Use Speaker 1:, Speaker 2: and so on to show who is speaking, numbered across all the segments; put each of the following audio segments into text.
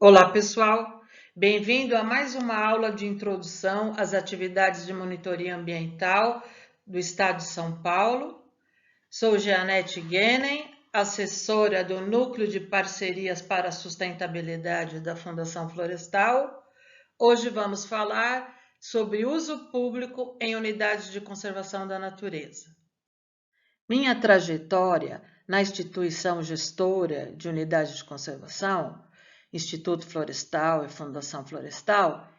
Speaker 1: Olá, pessoal! Bem-vindo a mais uma aula de introdução às atividades de monitoria ambiental do Estado de São Paulo. Sou Jeanette Guenen, assessora do Núcleo de Parcerias para a Sustentabilidade da Fundação Florestal. Hoje vamos falar sobre uso público em unidades de conservação da natureza. Minha trajetória na instituição gestora de unidades de conservação, Instituto Florestal e Fundação Florestal,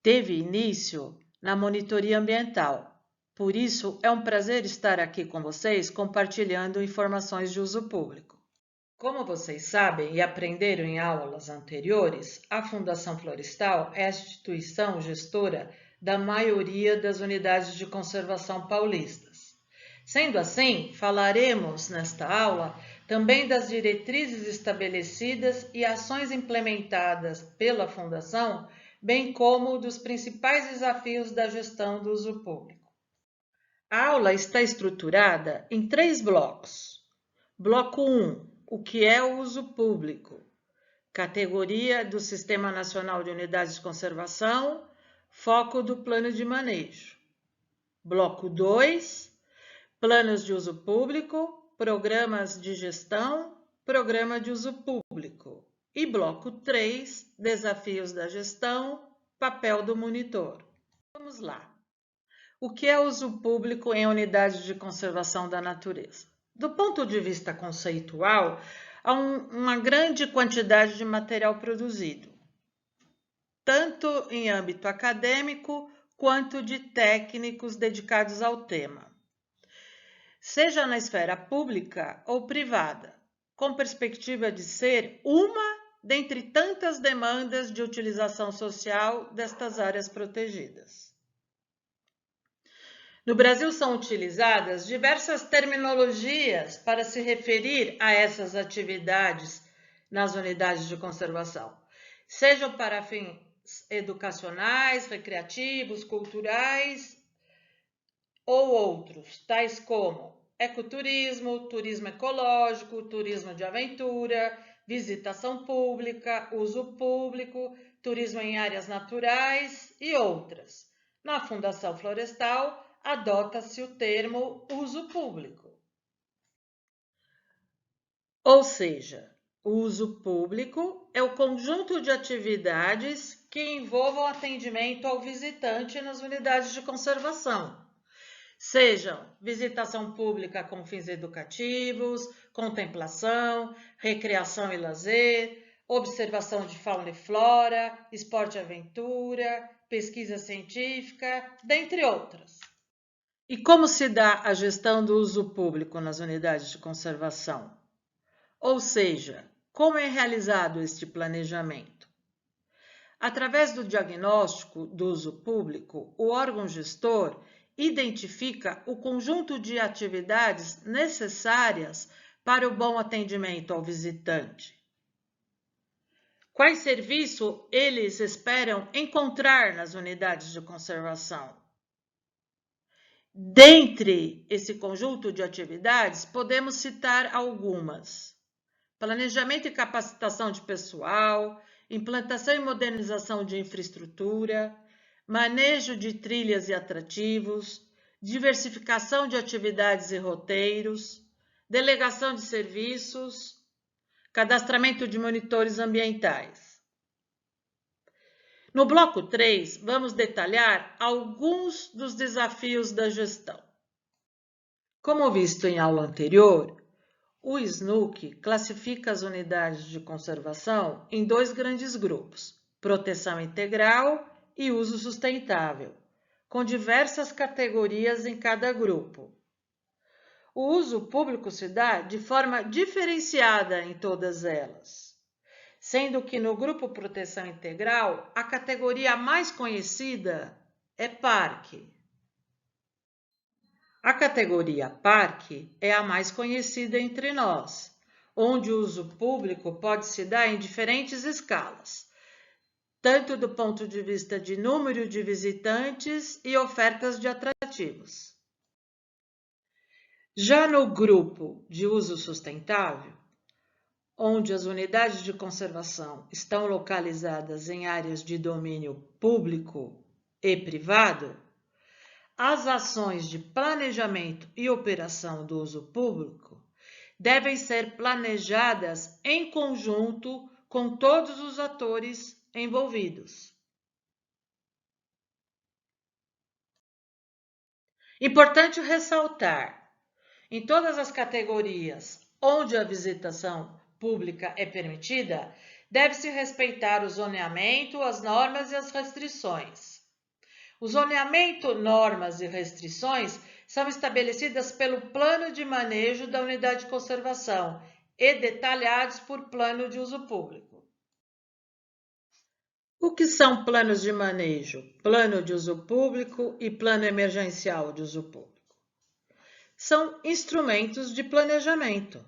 Speaker 1: teve início na monitoria ambiental. Por isso, é um prazer estar aqui com vocês compartilhando informações de uso público. Como vocês sabem e aprenderam em aulas anteriores, a Fundação Florestal é a instituição gestora da maioria das unidades de conservação paulistas. Sendo assim, falaremos nesta aula também das diretrizes estabelecidas e ações implementadas pela Fundação, bem como dos principais desafios da gestão do uso público. A aula está estruturada em 3 blocos. Bloco 1, o que é o uso público? Categoria do Sistema Nacional de Unidades de Conservação, foco do plano de manejo. Bloco 2, planos de uso público, programas de gestão, programa de uso público. E bloco 3, desafios da gestão, papel do monitor. Vamos lá. O que é uso público em unidades de conservação da natureza? Do ponto de vista conceitual, há uma grande quantidade de material produzido, tanto em âmbito acadêmico quanto de técnicos dedicados ao tema, seja na esfera pública ou privada, com perspectiva de ser uma dentre tantas demandas de utilização social destas áreas protegidas. No Brasil são utilizadas diversas terminologias para se referir a essas atividades nas unidades de conservação, sejam para fins educacionais, recreativos, culturais ou outros, tais como ecoturismo, turismo ecológico, turismo de aventura, visitação pública, uso público, turismo em áreas naturais e outras. Na Fundação Florestal, adota-se o termo uso público. Ou seja, o uso público é o conjunto de atividades que envolvam atendimento ao visitante nas unidades de conservação, sejam visitação pública com fins educativos, contemplação, recreação e lazer, observação de fauna e flora, esporte e aventura, pesquisa científica, dentre outras. E como se dá a gestão do uso público nas unidades de conservação? Ou seja, como é realizado este planejamento? Através do diagnóstico do uso público, o órgão gestor identifica o conjunto de atividades necessárias para o bom atendimento ao visitante. Quais serviços eles esperam encontrar nas unidades de conservação? Dentre esse conjunto de atividades, podemos citar algumas: planejamento e capacitação de pessoal, implantação e modernização de infraestrutura, manejo de trilhas e atrativos, diversificação de atividades e roteiros, delegação de serviços, cadastramento de monitores ambientais. No bloco 3, vamos detalhar alguns dos desafios da gestão. Como visto em aula anterior, o SNUC classifica as unidades de conservação em 2 grandes grupos: proteção integral e uso sustentável, com diversas categorias em cada grupo. O uso público se dá de forma diferenciada em todas elas, sendo que no grupo proteção integral, a categoria mais conhecida é parque. A categoria parque é a mais conhecida entre nós, onde o uso público pode se dar em diferentes escalas, tanto do ponto de vista de número de visitantes e ofertas de atrativos. Já no grupo de uso sustentável, onde as unidades de conservação estão localizadas em áreas de domínio público e privado, as ações de planejamento e operação do uso público devem ser planejadas em conjunto com todos os atores envolvidos. Importante ressaltar, em todas as categorias onde a visitação pública é permitida, deve-se respeitar o zoneamento, as normas e as restrições. O zoneamento, normas e restrições são estabelecidas pelo plano de manejo da unidade de conservação e detalhados por plano de uso público. O que são planos de manejo, plano de uso público e plano emergencial de uso público? São instrumentos de planejamento.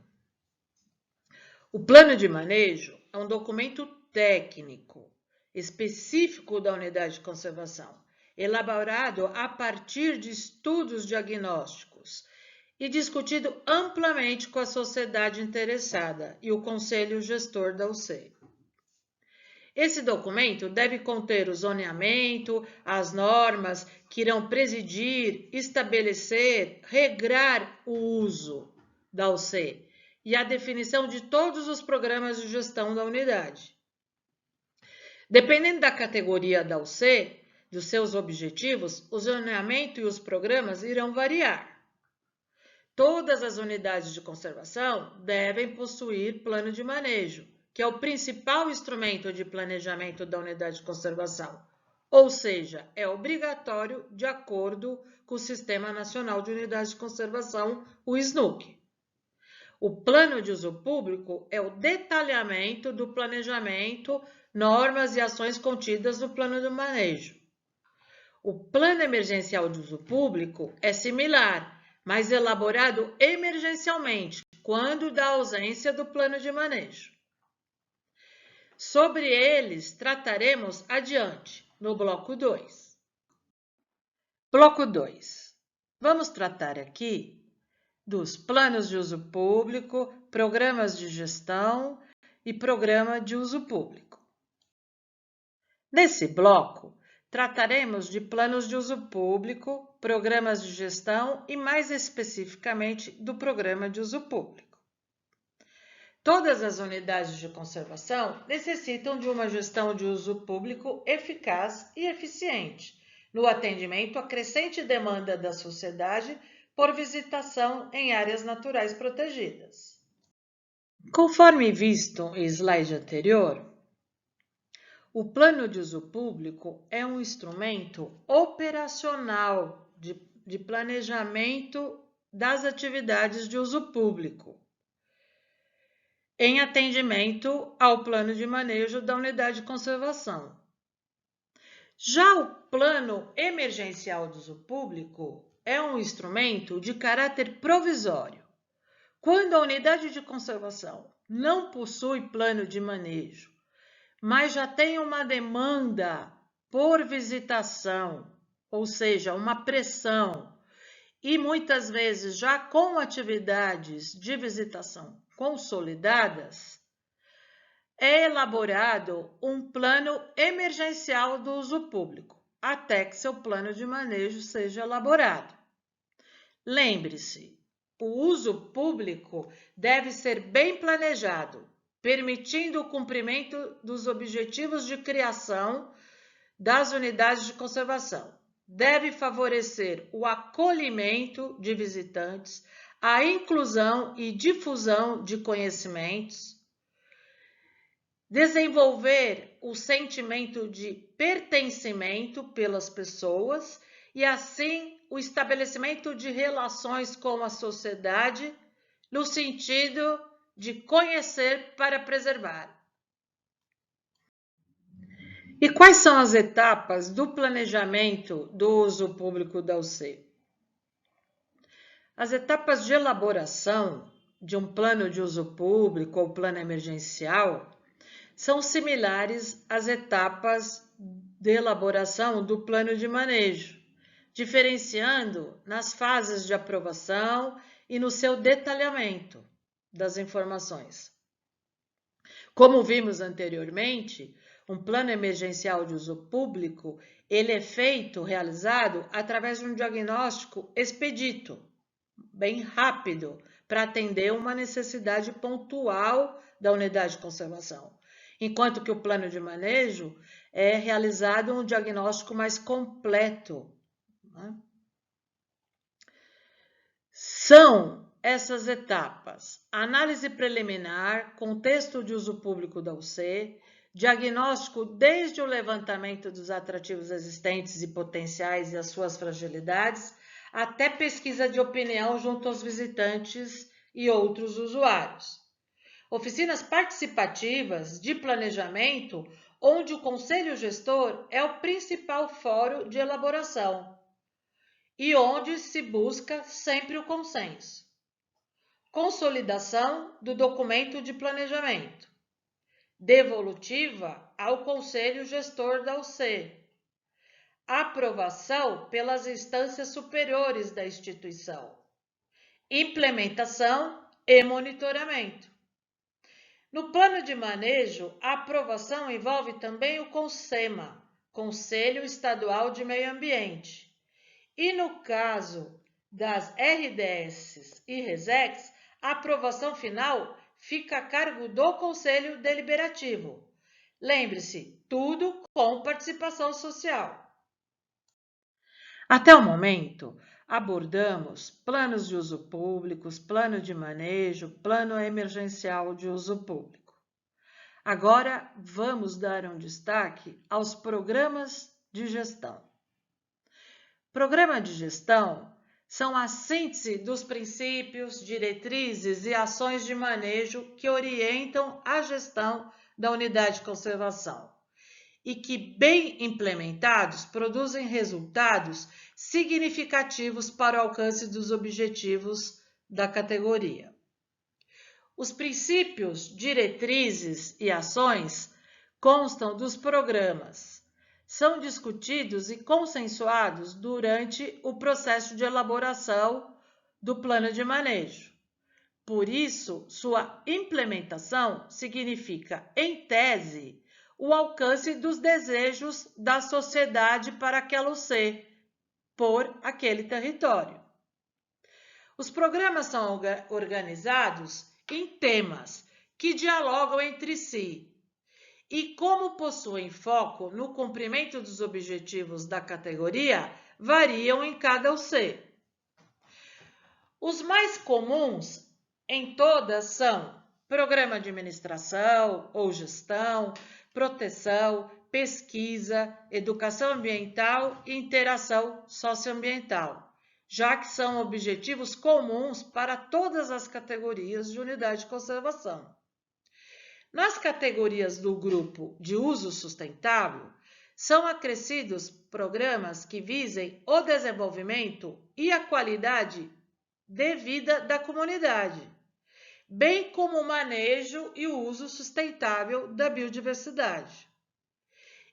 Speaker 1: O plano de manejo é um documento técnico específico da unidade de conservação, elaborado a partir de estudos diagnósticos e discutido amplamente com a sociedade interessada e o conselho gestor da UC. Esse documento deve conter o zoneamento, as normas que irão presidir, estabelecer, regrar o uso da UC e a definição de todos os programas de gestão da unidade. Dependendo da categoria da UC, dos seus objetivos, o zoneamento e os programas irão variar. Todas as unidades de conservação devem possuir plano de manejo, que é o principal instrumento de planejamento da unidade de conservação, ou seja, é obrigatório de acordo com o Sistema Nacional de Unidades de Conservação, o SNUC. O plano de uso público é o detalhamento do planejamento, normas e ações contidas no plano de manejo. O plano emergencial de uso público é similar, mas elaborado emergencialmente, quando da ausência do plano de manejo. Sobre eles trataremos adiante, no bloco 2. Bloco 2. Vamos tratar aqui dos planos de uso público, programas de gestão e programa de uso público. Nesse bloco, trataremos de planos de uso público, programas de gestão e, mais especificamente, do programa de uso público. Todas as unidades de conservação necessitam de uma gestão de uso público eficaz e eficiente, no atendimento à crescente demanda da sociedade por visitação em áreas naturais protegidas. Conforme visto em slide anterior, o plano de uso público é um instrumento operacional de planejamento das atividades de uso público, em atendimento ao plano de manejo da unidade de conservação. Já o plano emergencial de uso público é um instrumento de caráter provisório. Quando a unidade de conservação não possui plano de manejo, mas já tem uma demanda por visitação, ou seja, uma pressão, e muitas vezes já com atividades de visitação consolidadas, é elaborado um plano emergencial do uso público, até que seu plano de manejo seja elaborado. Lembre-se, o uso público deve ser bem planejado, permitindo o cumprimento dos objetivos de criação das unidades de conservação. Deve favorecer o acolhimento de visitantes, a inclusão e difusão de conhecimentos, desenvolver o sentimento de pertencimento pelas pessoas e, assim, o estabelecimento de relações com a sociedade no sentido de conhecer para preservar. E quais são as etapas do planejamento do uso público da UC? As etapas de elaboração de um plano de uso público ou plano emergencial são similares às etapas de elaboração do plano de manejo, diferenciando nas fases de aprovação e no seu detalhamento das informações. Como vimos anteriormente, um plano emergencial de uso público, ele é realizado através de um diagnóstico expedito, bem rápido, para atender uma necessidade pontual da unidade de conservação. Enquanto que o plano de manejo é realizado um diagnóstico mais completo, né? São essas etapas: análise preliminar, contexto de uso público da UC, diagnóstico desde o levantamento dos atrativos existentes e potenciais e as suas fragilidades, até pesquisa de opinião junto aos visitantes e outros usuários. Oficinas participativas de planejamento, onde o conselho gestor é o principal fórum de elaboração e onde se busca sempre o consenso. Consolidação do documento de planejamento. Devolutiva ao conselho gestor da UC. Aprovação pelas instâncias superiores da instituição. Implementação e monitoramento. No plano de manejo, a aprovação envolve também o CONSEMA, Conselho Estadual de Meio Ambiente. E no caso das RDS e RESEX, a aprovação final fica a cargo do Conselho Deliberativo. Lembre-se, tudo com participação social. Até o momento, abordamos planos de uso públicos, plano de manejo, plano emergencial de uso público. Agora, vamos dar um destaque aos programas de gestão. Programa de gestão são a síntese dos princípios, diretrizes e ações de manejo que orientam a gestão da unidade de conservação e que, bem implementados, produzem resultados significativos para o alcance dos objetivos da categoria. Os princípios, diretrizes e ações constam dos programas. São discutidos e consensuados durante o processo de elaboração do plano de manejo. Por isso, sua implementação significa, em tese, o alcance dos desejos da sociedade para aquela UC, por aquele território. Os programas são organizados em temas que dialogam entre si, e como possuem foco no cumprimento dos objetivos da categoria, variam em cada UC. Os mais comuns em todas são programa de administração ou gestão, proteção, pesquisa, educação ambiental e interação socioambiental, já que são objetivos comuns para todas as categorias de unidade de conservação. Nas categorias do grupo de uso sustentável, são acrescidos programas que visem o desenvolvimento e a qualidade de vida da comunidade, bem como o manejo e o uso sustentável da biodiversidade.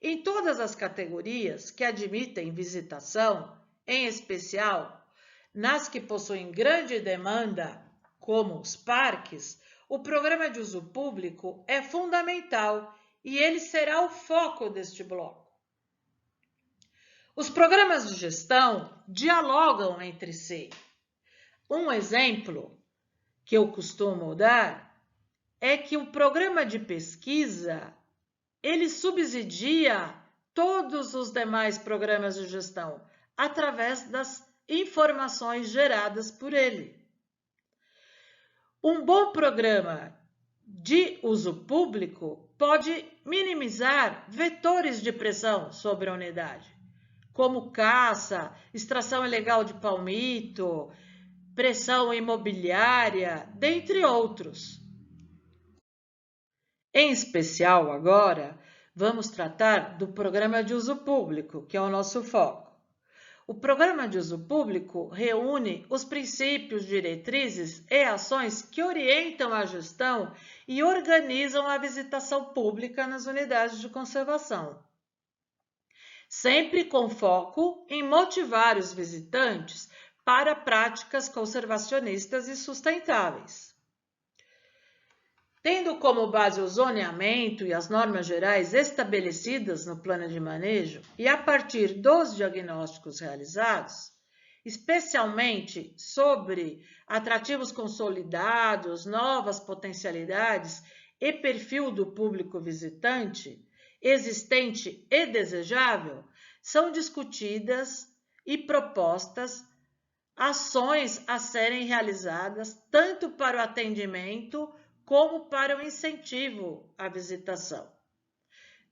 Speaker 1: Em todas as categorias que admitem visitação, em especial nas que possuem grande demanda, como os parques, o programa de uso público é fundamental e ele será o foco deste bloco. Os programas de gestão dialogam entre si. Um exemplo que eu costumo dar é que o programa de pesquisa, ele subsidia todos os demais programas de gestão através das informações geradas por ele. Um bom programa de uso público pode minimizar vetores de pressão sobre a unidade, como caça, extração ilegal de palmito, pressão imobiliária, dentre outros. Em especial, agora, vamos tratar do programa de uso público, que é o nosso foco. O programa de uso público reúne os princípios, diretrizes e ações que orientam a gestão e organizam a visitação pública nas unidades de conservação, sempre com foco em motivar os visitantes para práticas conservacionistas e sustentáveis. Tendo como base o zoneamento e as normas gerais estabelecidas no plano de manejo e a partir dos diagnósticos realizados, especialmente sobre atrativos consolidados, novas potencialidades e perfil do público visitante, existente e desejável, são discutidas e propostas ações a serem realizadas tanto para o atendimento como para o incentivo à visitação.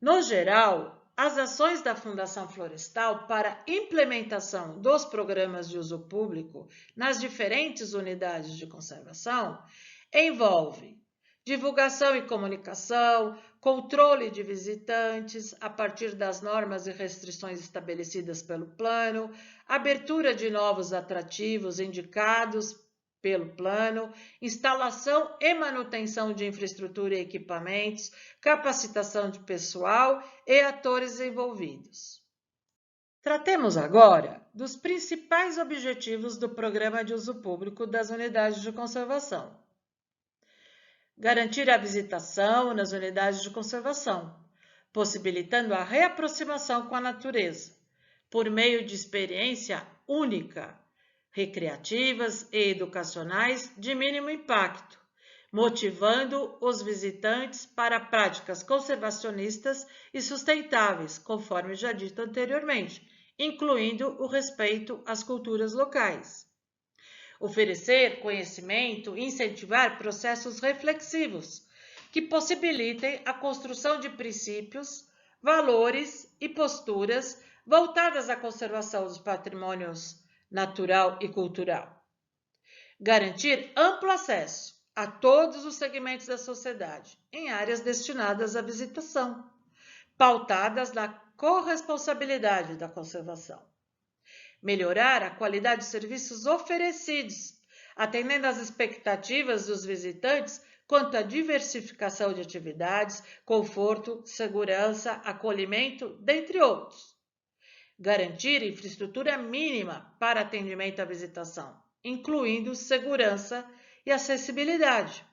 Speaker 1: No geral, as ações da Fundação Florestal para implementação dos programas de uso público nas diferentes unidades de conservação envolvem divulgação e comunicação, controle de visitantes a partir das normas e restrições estabelecidas pelo plano, abertura de novos atrativos indicados pelo plano, instalação e manutenção de infraestrutura e equipamentos, capacitação de pessoal e atores envolvidos. Tratemos agora dos principais objetivos do Programa de Uso Público das Unidades de Conservação. Garantir a visitação nas unidades de conservação, possibilitando a reaproximação com a natureza, por meio de experiência única, recreativas e educacionais de mínimo impacto, motivando os visitantes para práticas conservacionistas e sustentáveis, conforme já dito anteriormente, incluindo o respeito às culturas locais. Oferecer conhecimento e incentivar processos reflexivos que possibilitem a construção de princípios, valores e posturas voltadas à conservação dos patrimônios natural e cultural. Garantir amplo acesso a todos os segmentos da sociedade em áreas destinadas à visitação, pautadas na corresponsabilidade da conservação. Melhorar a qualidade de serviços oferecidos, atendendo às expectativas dos visitantes quanto à diversificação de atividades, conforto, segurança, acolhimento, dentre outros. Garantir infraestrutura mínima para atendimento à visitação, incluindo segurança e acessibilidade.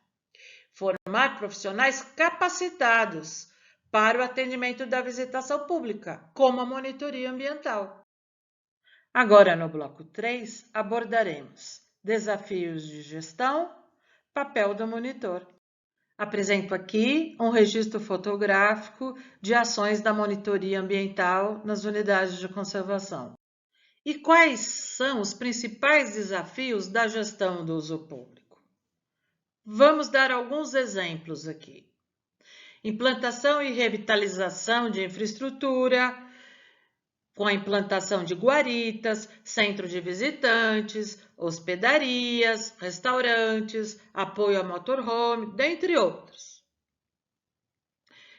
Speaker 1: Formar profissionais capacitados para o atendimento da visitação pública, como a monitoria ambiental. Agora, no bloco 3, abordaremos desafios de gestão, papel do monitor. Apresento aqui um registro fotográfico de ações da monitoria ambiental nas unidades de conservação. E quais são os principais desafios da gestão do uso público? Vamos dar alguns exemplos aqui. Implantação e revitalização de infraestrutura, com a implantação de guaritas, centro de visitantes, hospedarias, restaurantes, apoio a motorhome, dentre outros.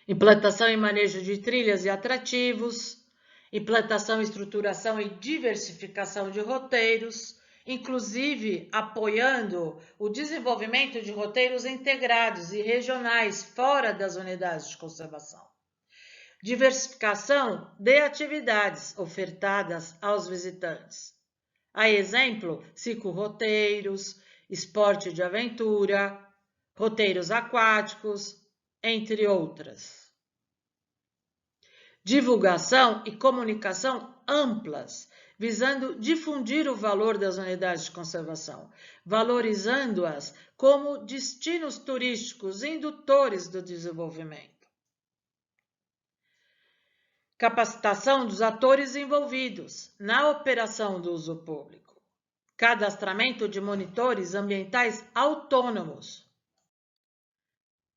Speaker 1: Implantação e manejo de trilhas e atrativos, implantação, estruturação e diversificação de roteiros, inclusive apoiando o desenvolvimento de roteiros integrados e regionais fora das unidades de conservação. Diversificação de atividades ofertadas aos visitantes. A exemplo, ciclorroteiros, esporte de aventura, roteiros aquáticos, entre outras. Divulgação e comunicação amplas, visando difundir o valor das unidades de conservação, valorizando-as como destinos turísticos indutores do desenvolvimento. Capacitação dos atores envolvidos na operação do uso público. Cadastramento de monitores ambientais autônomos.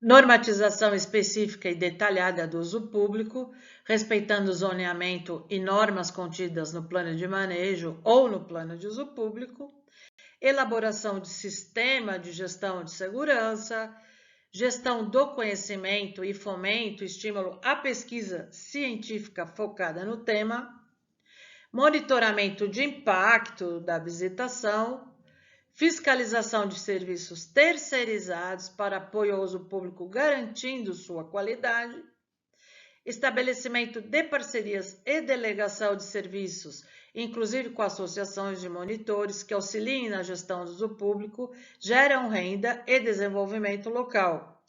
Speaker 1: Normatização específica e detalhada do uso público, respeitando o zoneamento e normas contidas no plano de manejo ou no plano de uso público. Elaboração de sistema de gestão de segurança, gestão do conhecimento e fomento, estímulo à pesquisa científica focada no tema, monitoramento de impacto da visitação, fiscalização de serviços terceirizados para apoio ao uso público garantindo sua qualidade, estabelecimento de parcerias e delegação de serviços, inclusive com associações de monitores que auxiliem na gestão do uso público, geram renda e desenvolvimento local.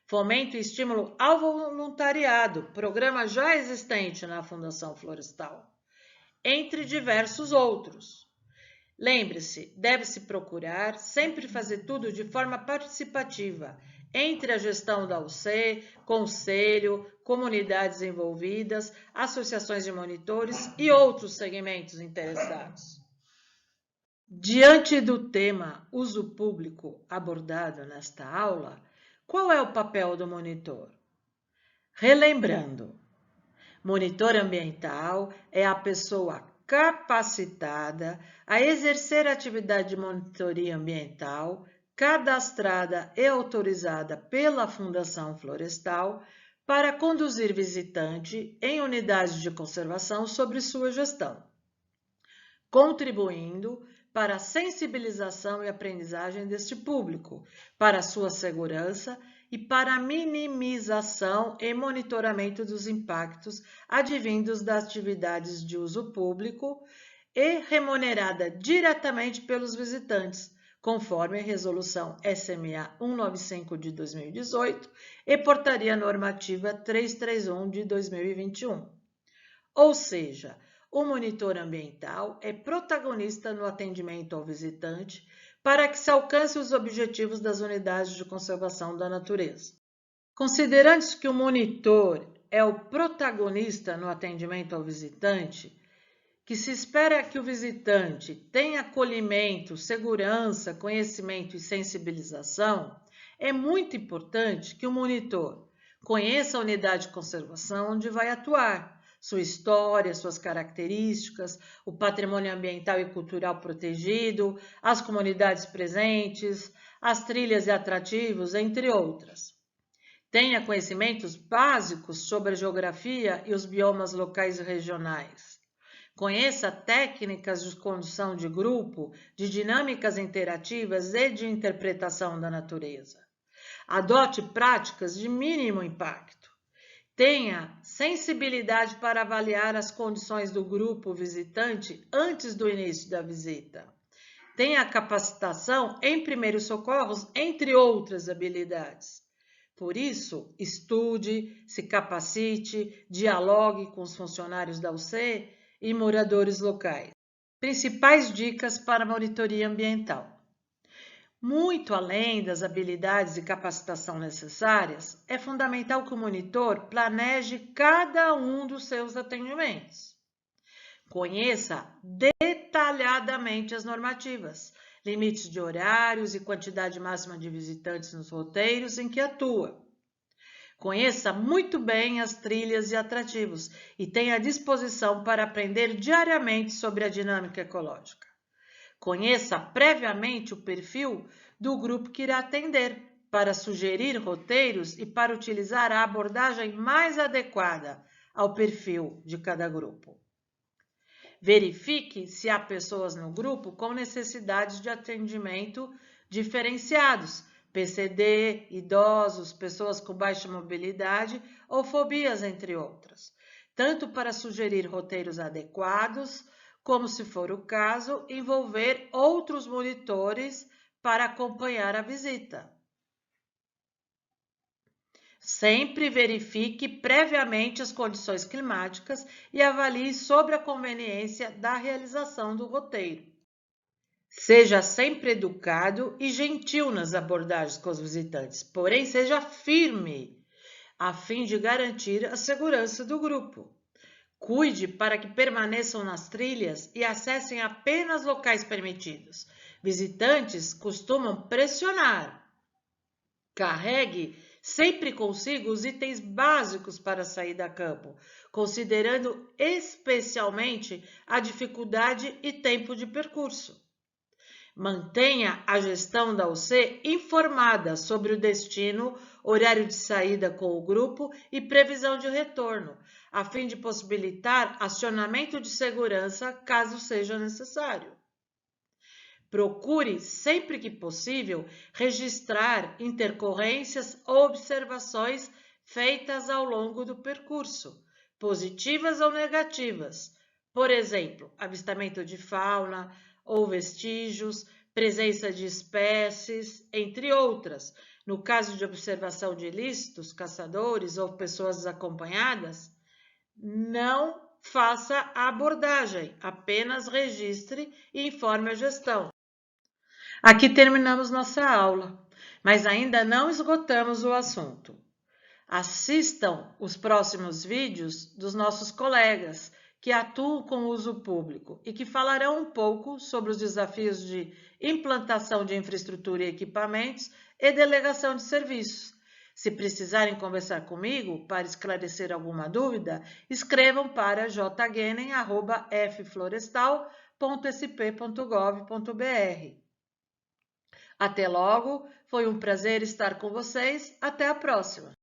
Speaker 1: Fomento e estímulo ao voluntariado, programa já existente na Fundação Florestal, entre diversos outros. Lembre-se, deve-se procurar sempre fazer tudo de forma participativa, entre a gestão da UC, conselho, comunidades envolvidas, associações de monitores e outros segmentos interessados. Diante do tema uso público abordado nesta aula, qual é o papel do monitor? Relembrando, monitor ambiental é a pessoa capacitada a exercer atividade de monitoria ambiental, cadastrada e autorizada pela Fundação Florestal para conduzir visitante em unidades de conservação sobre sua gestão, contribuindo para a sensibilização e aprendizagem deste público, para sua segurança e para a minimização e monitoramento dos impactos advindos das atividades de uso público e remunerada diretamente pelos visitantes, conforme a Resolução SMA 195 de 2018 e Portaria Normativa 331 de 2021. Ou seja, o monitor ambiental é protagonista no atendimento ao visitante para que se alcance os objetivos das unidades de conservação da natureza. Considerando-se que o monitor é o protagonista no atendimento ao visitante, que se espera que o visitante tenha acolhimento, segurança, conhecimento e sensibilização, é muito importante que o monitor conheça a unidade de conservação onde vai atuar, sua história, suas características, o patrimônio ambiental e cultural protegido, as comunidades presentes, as trilhas e atrativos, entre outras. Tenha conhecimentos básicos sobre a geografia e os biomas locais e regionais. Conheça técnicas de condução de grupo, de dinâmicas interativas e de interpretação da natureza. Adote práticas de mínimo impacto. Tenha sensibilidade para avaliar as condições do grupo visitante antes do início da visita. Tenha capacitação em primeiros socorros, entre outras habilidades. Por isso, estude, se capacite, dialogue com os funcionários da UC e moradores locais. Principais dicas para a monitoria ambiental. Muito além das habilidades e capacitação necessárias, é fundamental que o monitor planeje cada um dos seus atendimentos. Conheça detalhadamente as normativas, limites de horários e quantidade máxima de visitantes nos roteiros em que atua. Conheça muito bem as trilhas e atrativos e tenha disposição para aprender diariamente sobre a dinâmica ecológica. Conheça previamente o perfil do grupo que irá atender, para sugerir roteiros e para utilizar a abordagem mais adequada ao perfil de cada grupo. Verifique se há pessoas no grupo com necessidades de atendimento diferenciados, PCD, idosos, pessoas com baixa mobilidade ou fobias, entre outras, tanto para sugerir roteiros adequados, como, se for o caso, envolver outros monitores para acompanhar a visita. Sempre verifique previamente as condições climáticas e avalie sobre a conveniência da realização do roteiro. Seja sempre educado e gentil nas abordagens com os visitantes, porém seja firme, a fim de garantir a segurança do grupo. Cuide para que permaneçam nas trilhas e acessem apenas locais permitidos. Visitantes costumam pressionar. Carregue sempre consigo os itens básicos para sair da campo, considerando especialmente a dificuldade e tempo de percurso. Mantenha a gestão da UC informada sobre o destino, horário de saída com o grupo e previsão de retorno, a fim de possibilitar acionamento de segurança caso seja necessário. Procure, sempre que possível, registrar intercorrências ou observações feitas ao longo do percurso, positivas ou negativas. Por exemplo, avistamento de fauna ou vestígios, presença de espécies, entre outras. No caso de observação de ilícitos, caçadores ou pessoas desacompanhadas, não faça a abordagem, apenas registre e informe a gestão. Aqui terminamos nossa aula, mas ainda não esgotamos o assunto. Assistam os próximos vídeos dos nossos colegas que atuam com o uso público e que falarão um pouco sobre os desafios de implantação de infraestrutura e equipamentos e delegação de serviços. Se precisarem conversar comigo para esclarecer alguma dúvida, escrevam para jgenen@fflorestal.sp.gov.br. Até logo, foi um prazer estar com vocês. Até a próxima!